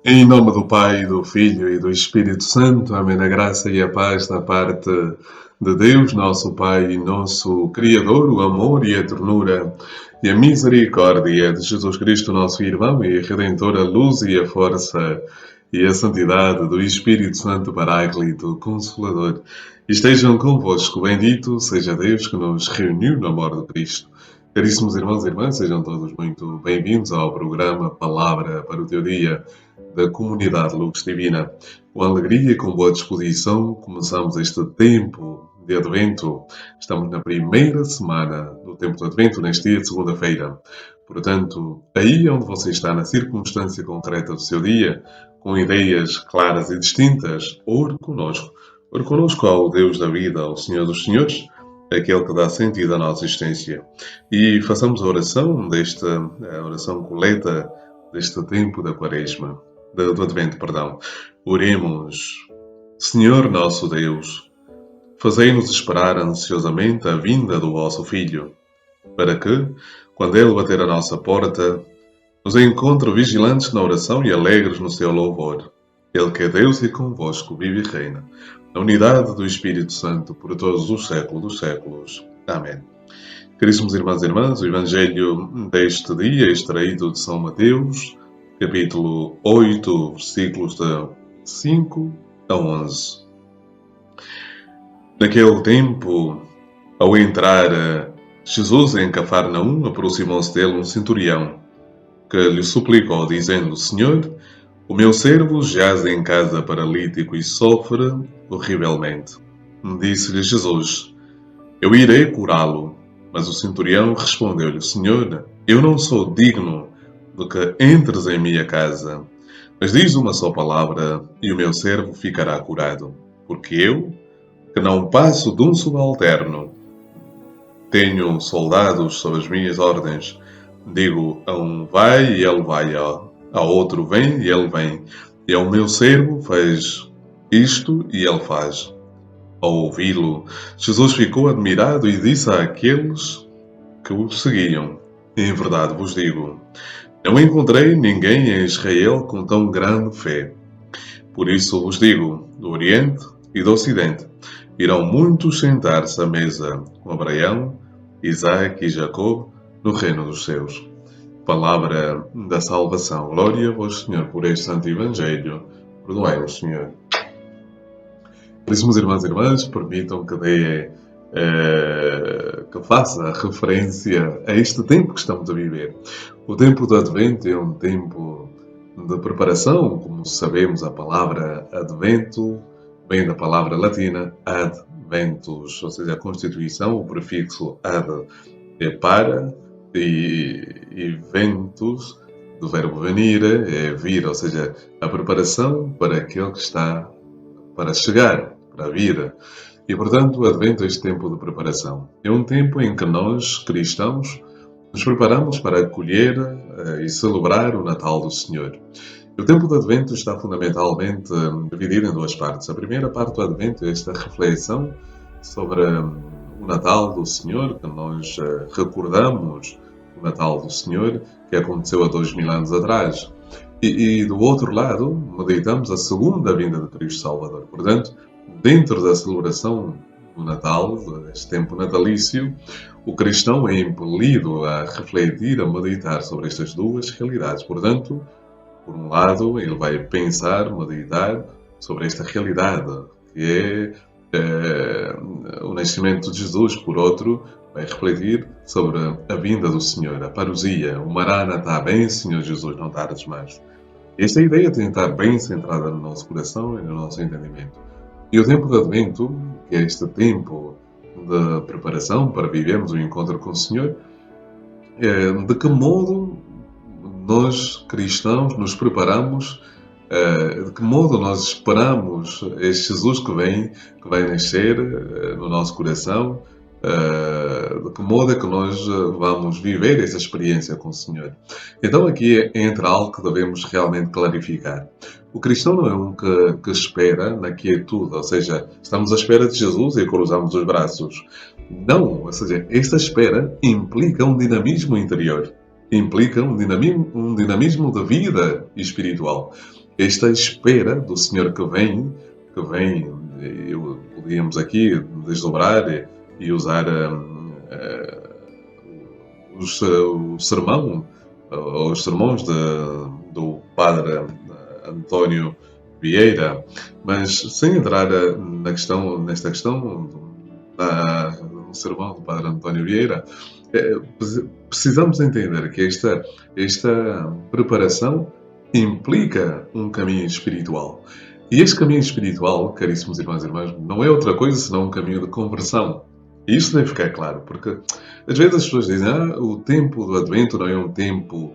Em nome do Pai, do Filho e do Espírito Santo. Amém. A graça e a paz da parte de Deus, nosso Pai e nosso Criador, o amor e a ternura e a misericórdia de Jesus Cristo, nosso irmão e Redentor, a luz e a força e a santidade do Espírito Santo Paráclito, Consolador. Estejam convosco. Bendito seja Deus que nos reuniu no amor de Cristo. Caríssimos irmãos e irmãs, sejam todos muito bem-vindos ao programa Palavra para o Teu Dia da Comunidade Lux Divina. Com alegria e com boa disposição, começamos este tempo de Advento. Estamos na primeira semana do tempo de Advento, neste dia de segunda-feira. Portanto, aí onde você está, na circunstância concreta do seu dia, com ideias claras e distintas, ore conosco. Ore conosco ao Deus da vida, ao Senhor dos Senhores, aquele que dá sentido à nossa existência. E façamos a oração a oração coleta deste tempo da Quaresma. Do Advento, perdão. Oremos. Senhor nosso Deus, fazei-nos esperar ansiosamente a vinda do vosso Filho, para que, quando ele bater a nossa porta, nos encontre vigilantes na oração e alegres no seu louvor. Ele que é Deus e convosco vive e reina, na unidade do Espírito Santo, por todos os séculos dos séculos. Amém. Caríssimos irmãos e irmãs, o Evangelho deste dia é extraído de São Mateus, capítulo 8, versículos de 5 a 11. Naquele tempo, ao entrar Jesus em Cafarnaum, aproximou-se dele um centurião, que lhe suplicou, dizendo: Senhor, o meu servo jaz em casa paralítico e sofre horrivelmente. Disse-lhe Jesus: Eu irei curá-lo. Mas o centurião respondeu-lhe: Senhor, eu não sou digno de que entres em minha casa, mas diz uma só palavra e o meu servo ficará curado. Porque eu, que não passo de um subalterno, tenho soldados sob as minhas ordens. Digo a um vai e ele vai, ao outro vem e ele vem, e ao meu servo faz isto e ele faz. Ao ouvi-lo, Jesus ficou admirado e disse àqueles que o seguiam: Em verdade vos digo, não encontrei ninguém em Israel com tão grande fé. Por isso vos digo, do Oriente e do Ocidente irão muitos sentar-se à mesa com Abraão, Isaque e Jacó no reino dos céus. Palavra da salvação. Glória a vós, Senhor, por este santo Evangelho. Perdoai-nos, Senhor. Caríssimos irmãos e irmãs, permitam que que faça referência a este tempo que estamos a viver. O tempo do Advento é um tempo de preparação. Como sabemos, a palavra Advento vem da palavra latina adventus, ou seja, a constituição, o prefixo ad é para e ventus, do verbo venir, é vir, ou seja, a preparação para aquele que está para chegar, para vir. E, portanto, o Advento é este tempo de preparação. É um tempo em que nós, cristãos, nos preparamos para acolher e celebrar o Natal do Senhor. O tempo do Advento está fundamentalmente dividido em duas partes. A primeira parte do Advento é esta reflexão sobre o Natal do Senhor, que nós recordamos o Natal do Senhor, que aconteceu há 2000 anos atrás. E do outro lado, meditamos a segunda vinda de Cristo Salvador. Portanto, dentro da celebração do Natal, deste tempo natalício, o cristão é impelido a refletir, a meditar sobre estas duas realidades. Portanto, por um lado, ele vai pensar, meditar sobre esta realidade, que é o nascimento de Jesus. Por outro, vai refletir sobre a vinda do Senhor, a parousia, o Maranatá, bem Senhor Jesus, não tardes mais. Esta ideia tem de estar bem centrada no nosso coração e no nosso entendimento. E o tempo de Advento, que é este tempo de preparação para vivermos o encontro com o Senhor, de que modo nós, cristãos, nos preparamos, de que modo nós esperamos este Jesus que vai nascer no nosso coração, de que modo é que nós vamos viver essa experiência com o Senhor. Então aqui entra algo que devemos realmente clarificar. O cristão não é um que espera na quietude, ou seja, estamos à espera de Jesus e cruzamos os braços. Não, ou seja, esta espera implica um dinamismo interior, implica um dinamismo de vida espiritual. esta espera do Senhor que vem, podíamos aqui desdobrar e usar o sermão, os sermões do Padre António Vieira, mas sem entrar nesta questão no sermão do Padre António Vieira, precisamos entender que esta preparação implica um caminho espiritual. E este caminho espiritual, caríssimos irmãos e irmãs, não é outra coisa senão um caminho de conversão. E isso deve ficar claro, porque às vezes as pessoas dizem o tempo do Advento não é um tempo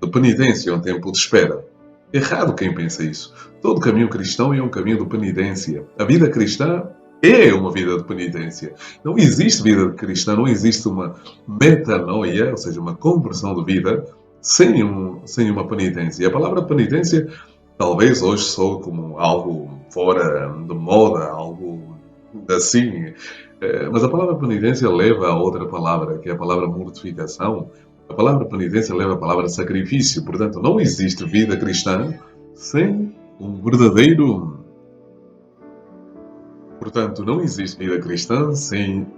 de penitência, é um tempo de espera. Errado quem pensa isso. Todo caminho cristão é um caminho de penitência. A vida cristã é uma vida de penitência. Não existe vida cristã, não existe uma metanoia, ou seja, uma conversão de vida, sem uma penitência. E a palavra penitência talvez hoje soe como algo fora de moda, algo assim. Mas a palavra penitência leva a outra palavra, que é a palavra mortificação. A palavra penitência leva a palavra sacrifício. Portanto, não existe vida cristã sem um verdadeiro. Portanto, não existe vida cristã sem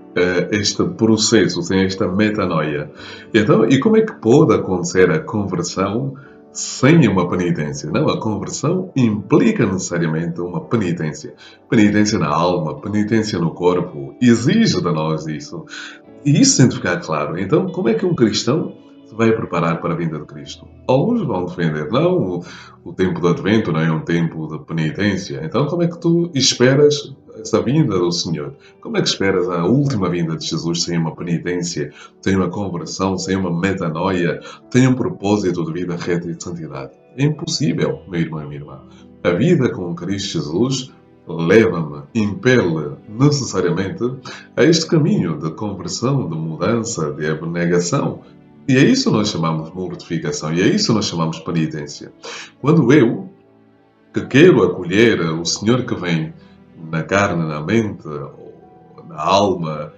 este processo, sem esta metanoia. Então, e como é que pode acontecer a conversão sem uma penitência? Não, a conversão implica necessariamente uma penitência. Penitência na alma, penitência no corpo, exige de nós isso. E isso tem de ficar claro. Então, como é que um cristão se vai preparar para a vinda de Cristo? Alguns vão defender, não, o tempo do Advento não é um tempo de penitência. Então, como é que tu esperas essa vinda do Senhor? Como é que esperas a última vinda de Jesus sem uma penitência, sem uma conversão, sem uma metanoia, sem um propósito de vida reta e de santidade? É impossível, meu irmão e minha irmã. A vida com Cristo Jesus leva-me, impele necessariamente a este caminho de conversão, de mudança, de abnegação. E é isso que nós chamamos mortificação, e é isso que nós chamamos penitência. Quando eu, que quero acolher o Senhor que vem na carne, na mente, na alma,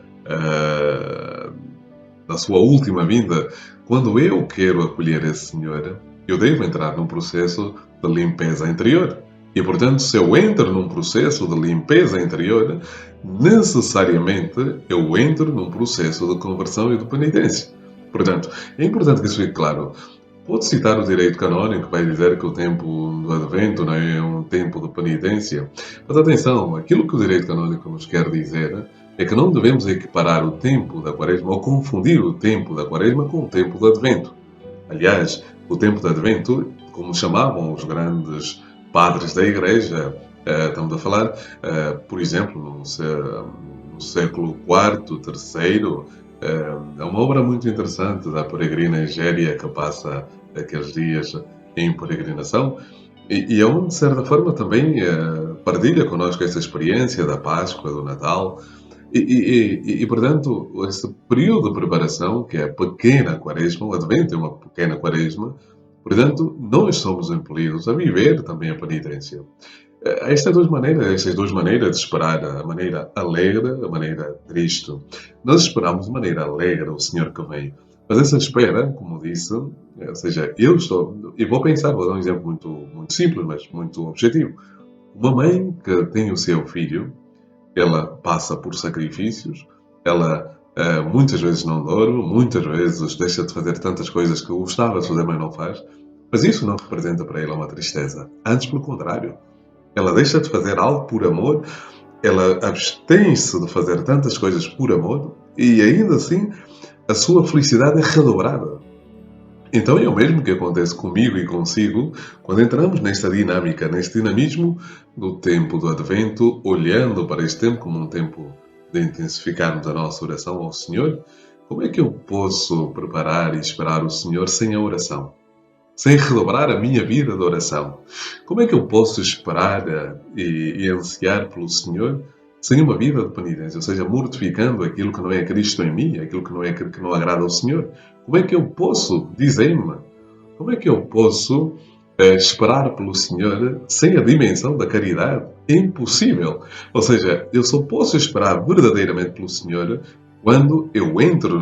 na sua última vinda, quando eu quero acolher esse Senhor, eu devo entrar num processo de limpeza interior. E, portanto, se eu entro num processo de limpeza interior, necessariamente eu entro num processo de conversão e de penitência. Portanto, é importante que isso fique claro. Pode citar o direito canónico que vai dizer que o tempo do Advento não é um tempo de penitência. Mas atenção, aquilo que o direito canónico nos quer dizer é que não devemos equiparar o tempo da Quaresma ou confundir o tempo da Quaresma com o tempo do Advento. Aliás, o tempo do Advento, como chamavam os grandes padres da Igreja, estamos a falar, por exemplo, no século IV, III, é uma obra muito interessante da peregrina Egéria que passa aqueles dias em peregrinação e onde, de certa forma, também partilha connosco essa experiência da Páscoa, do Natal portanto, esse período de preparação, que é a pequena quaresma, o Advento é uma pequena quaresma, portanto, nós somos impelidos a viver também a penitência. Há estas duas maneiras de esperar, a maneira alegre, a maneira triste. Nós esperamos de maneira alegre o Senhor que vem. Mas essa espera, como disse, ou seja, e vou dar um exemplo muito simples, mas muito objetivo. Uma mãe que tem o seu filho, ela passa por sacrifícios, ela muitas vezes não dorme, muitas vezes deixa de fazer tantas coisas que gostava de fazer, mas não faz. Mas isso não representa para ela uma tristeza. Antes, pelo contrário. Ela deixa de fazer algo por amor, ela abstém-se de fazer tantas coisas por amor e ainda assim a sua felicidade é redobrada. Então é o mesmo que acontece comigo e consigo quando entramos nesta dinâmica, neste dinamismo do tempo do Advento, olhando para este tempo como um tempo de intensificarmos a nossa oração ao Senhor. Como é que eu posso preparar e esperar o Senhor sem a oração? Sem redobrar a minha vida de oração? Como é que eu posso esperar e ansiar pelo Senhor sem uma vida de penitência? Ou seja, mortificando aquilo que não é Cristo em mim, aquilo que não agrada ao Senhor. Como é que eu posso, dizem-me, como é que eu posso esperar pelo Senhor sem a dimensão da caridade? É impossível. Ou seja, eu só posso esperar verdadeiramente pelo Senhor quando eu entro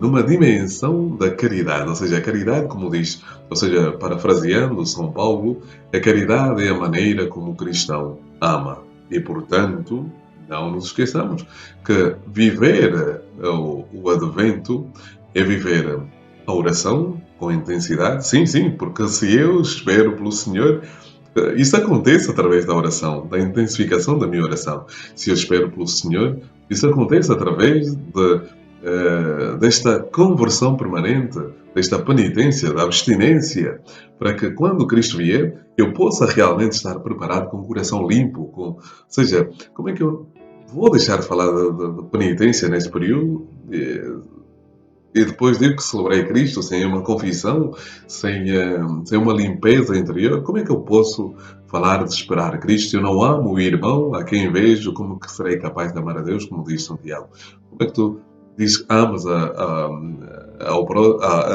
numa dimensão da caridade, ou seja, a caridade, como diz, ou seja, parafraseando São Paulo, a caridade é a maneira como o cristão ama. E, portanto, não nos esqueçamos que viver o advento é viver a oração com intensidade. Sim, sim, porque se eu espero pelo Senhor, isso acontece através da oração, da intensificação da minha oração. Se eu espero pelo Senhor, isso acontece através desta conversão permanente, desta penitência, da abstinência, para que quando Cristo vier, eu possa realmente estar preparado com o coração limpo. Ou seja, como é que eu vou deixar de falar de penitência nesse período? E depois digo que celebrei Cristo sem uma confissão, sem uma limpeza interior, como é que eu posso falar de esperar Cristo? Eu não amo o irmão a quem vejo, como que serei capaz de amar a Deus, como diz Santiago? Como é que tu dizes que amas a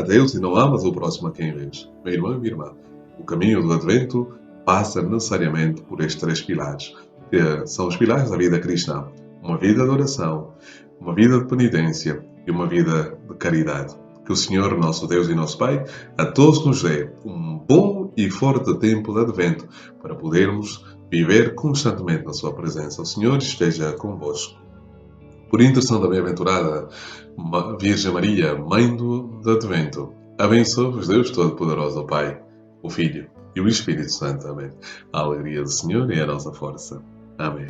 Deus e não amas o próximo a quem vês? Meu irmão e minha irmã, o caminho do Advento passa necessariamente por estes três pilares, que são os pilares da vida cristã. Uma vida de oração, uma vida de penitência e uma vida de caridade. Que o Senhor, nosso Deus e nosso Pai, a todos nos dê um bom e forte tempo de advento para podermos viver constantemente na sua presença. O Senhor esteja convosco. Por intercessão da bem-aventurada Virgem Maria, Mãe do Advento, abençoe-vos Deus Todo-Poderoso, o Pai, o Filho e o Espírito Santo. Amém. A alegria do Senhor é a nossa força. Amém.